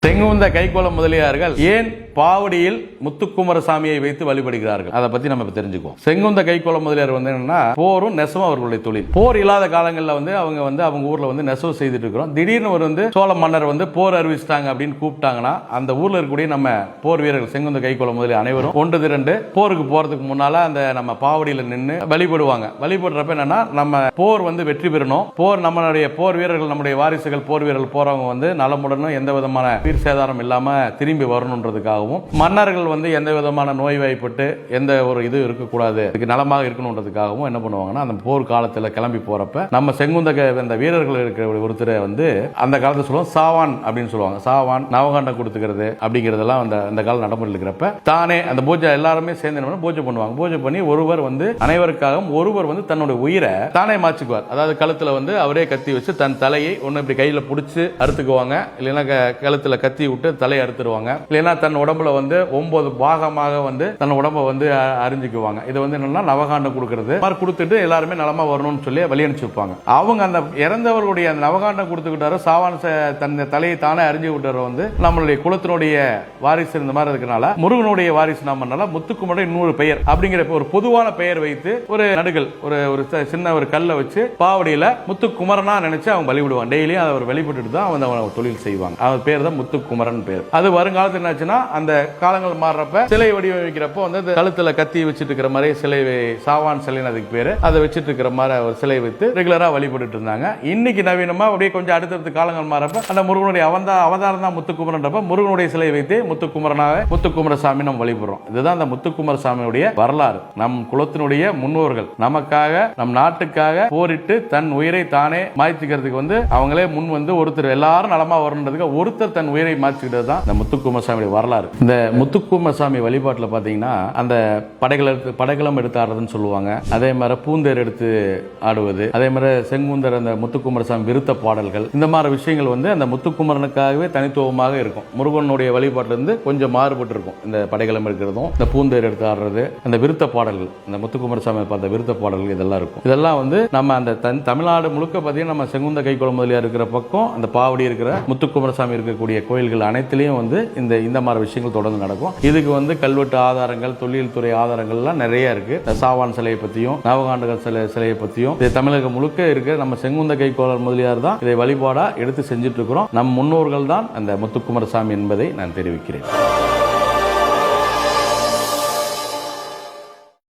செங்குந்த கைக்கோள முதலியார்கள் ஏன் பாவடியில் முத்துக்குமாரசாமியை வைத்து வழிபடுகிறார்கள் அதை பத்தி நம்ம தெரிஞ்சுக்குவோம். செங்குந்த கைக்கோள முதலியார் வந்து என்னன்னா போரும் நெசவும் அவர்களுடைய தொழில். போர் இல்லாத காலங்களில் வந்து அவங்க ஊர்ல வந்து நெசவு செய்துட்டு இருக்கிறோம். திடீர்னு ஒரு சோழ மன்னர் வந்து போர் அறிவிச்சிட்டாங்க அப்படின்னு கூப்பிட்டாங்கன்னா அந்த ஊர்ல இருக்கக்கூடிய நம்ம போர் வீரர்கள் செங்குந்த கைக்கோள முதலியார் அனைவரும் ஒன்று திரண்டு போருக்கு போறதுக்கு முன்னால அந்த நம்ம பாவடியில நின்று வழிபடுவாங்க. வழிபடுறப்ப என்னன்னா நம்ம போர் வந்து வெற்றி பெறணும், போர் நம்மளுடைய போர் வீரர்கள் நம்முடைய வாரிசுகள் போர் வீரர்கள் போறவங்க வந்து நலமுடனும் எந்த விதமான உயிர் சேதாரம் இல்லாம திரும்பி வரணுன்றதுக்காகவும் மன்னர்கள் வந்து எந்த விதமான நோய் வாய்ப்பட்டு எந்த ஒரு இது இருக்கக்கூடாது நலமாக இருக்கணுன்றதுக்காகவும் என்ன பண்ணுவாங்கன்னா அந்த போர் காலத்தில் கிளம்பி போறப்ப நம்ம செங்குந்த அந்த வீரர்கள் இருக்கிற ஒருத்தரை வந்து அந்த காலத்துல சொல்லுவோம் சாவான் அப்படின்னு சொல்லுவாங்க. சாவான் நவகாண்டம் கொடுத்துக்கிறது அப்படிங்கிறதெல்லாம் அந்த கால நடைமுறையில் இருக்கிறப்ப தானே அந்த பூஜை எல்லாருமே சேர்ந்து பூஜை பண்ணுவாங்க. பூஜை பண்ணி ஒருவர் வந்து அனைவருக்காகவும் ஒருவர் வந்து தன்னுடைய உயிரை தானே மாச்சுக்குவார். அதாவது கழுத்துல வந்து அவரே கத்தி வச்சு தன் தலையை ஒன்னு இப்படி கையில பிடிச்சு அறுத்துக்குவாங்க, இல்லைன்னா கழுத்துல கத்தி விட்டு தலையை அறுத்துருவாங்க, இல்லைன்னா தன் உடம்புல வந்து 9 பாகமாக வந்து தன் உடம்பை வந்து அறிஞ்சுக்குவாங்க. இது வந்து என்னன்னா நவகாண்டம் கொடுக்கிறது கொடுத்துட்டு எல்லாருமே நலமா வரணும்னு சொல்லி வழி அனுப்பிச்சுப்பாங்க. அவங்க அந்த இறந்தவர்களுடைய அந்த நவகாண்டம் கொடுத்துக்கிட்டாரு சாவான் தன் தலையை தானே அறிஞ்சு விட்டாரு வந்து நம்மளுடைய குலத்தினுடைய வாரிசு இந்த மாதிரி இருக்கனால முருகனுடைய வாரிசு நாம முத்துக்குமரன் இன்னொரு பெயர் அப்படிங்கிற ஒரு பொதுவான பெயர் வைத்து ஒரு நடுகள் ஒரு சின்ன ஒரு கல்லை வச்சு பாவடியில முத்துக்குமரனா நினைச்சு அவங்க வழிபடுவாங்க. டெய்லியும் அதை அவர் வழிபட்டு தான் அவங்க தொழில் செய்வாங்க. அவர் பேர் தான் முத்துக்குமரன் பேர். அது வருங்காலத்தில் என்னாச்சுன்னா அந்த காலங்கள் மாறுறப்ப சிலை வடிவமைக்கிறப்போ வந்து கழுத்துல கத்தி வச்சுட்டு இருக்கிற மாதிரி சிலை சாவான் சிலைன்னு அதுக்கு பேரு அதை வச்சுட்டு இருக்கிற மாதிரி ஒரு சிலை வைத்து ரெகுலரா வழிபட்டு இருந்தாங்க. இன்னைக்கு நவீனமா அப்படியே கொஞ்சம் அடுத்தடுத்த காலங்கள் மாறப்ப அந்த முருகனுடைய அவதாரம் தான் முத்துக்குமரன்றப்ப முருகனுடைய சிலை வைத்து முத்துக்குமரனாக முத்துக்குமரசாமி நம்ம வழிபடுறோம். இதுதான் அந்த முத்துக்குமரசாமியுடைய வரலாறு. நம் குலத்தினுடைய முன்னோர்கள் நமக்காக நம் நாட்டுக்காக போரிட்டு தன் உயிரை தானே மாய்ச்சிக்கிறதுக்கு வந்து அவங்களே முன் வந்து ஒருத்தர் எல்லாரும் நலமா வரணுன்றதுக்கு ஒருத்தர் தன் உயிரை மாய்ச்சிக்கிட்டது தான் இந்த முத்துக்குமரசாமியுடைய வரலாறு. இந்த முத்துக்குமரசாமி வழிபாட்டில் பார்த்தீங்கன்னா அந்த படைகளம் எடுத்து ஆடுறதுன்னு சொல்லுவாங்க. அதே மாதிரி பூந்தேர் எடுத்து ஆடுவது, அதே மாதிரி செங்குந்தர் அந்த முத்துக்குமரசாமி விருத்த பாடல்கள், இந்த மாதிரி விஷயங்கள் வந்து அந்த முத்துக்குமரனுக்காகவே தனித்துவமாக இருக்கும். முருகனுடைய வழிபாட்டிலிருந்து கொஞ்சம் மாறுபட்டு இருக்கும். இந்த படைகளம் எடுக்கிறதும் இந்த பூந்தேர் எடுத்து ஆடுறது அந்த விருத்த பாடல்கள் இந்த முத்துக்குமரசாமி பார்த்த விருத்த பாடல்கள் இதெல்லாம் இருக்கும். இதெல்லாம் வந்து நம்ம அந்த தமிழ்நாடு முழுக்க பார்த்தீங்கன்னா நம்ம செங்குந்த கைக்கோள முதலியார் இருக்கிற பக்கம் அந்த பாவடி இருக்கிற முத்துக்குமரசாமி இருக்கக்கூடிய கோயில்கள் அனைத்திலையும் வந்து இந்த மாதிரி விஷயங்கள் தொடர்ந்து நடக்கும். இதுக்கு வந்து கல்வெட்டு ஆதாரங்கள் தொழில் துறை ஆதாரங்கள்லாம் நிறைய இருக்கு. சாவான் சிலையை பற்றியும் நவகாண்டக சிலையை பற்றியும் தமிழகம் முழுக்க இருக்கிற நம்ம செங்குந்த கைக்கோள முதலியார் தான் இதை வழிபாடா எடுத்து செஞ்சுட்டு இருக்கிறோம். நம் முன்னோர்கள் தான் அந்த முத்துக்குமரசாமி என்பதை நான் தெரிவிக்கிறேன்.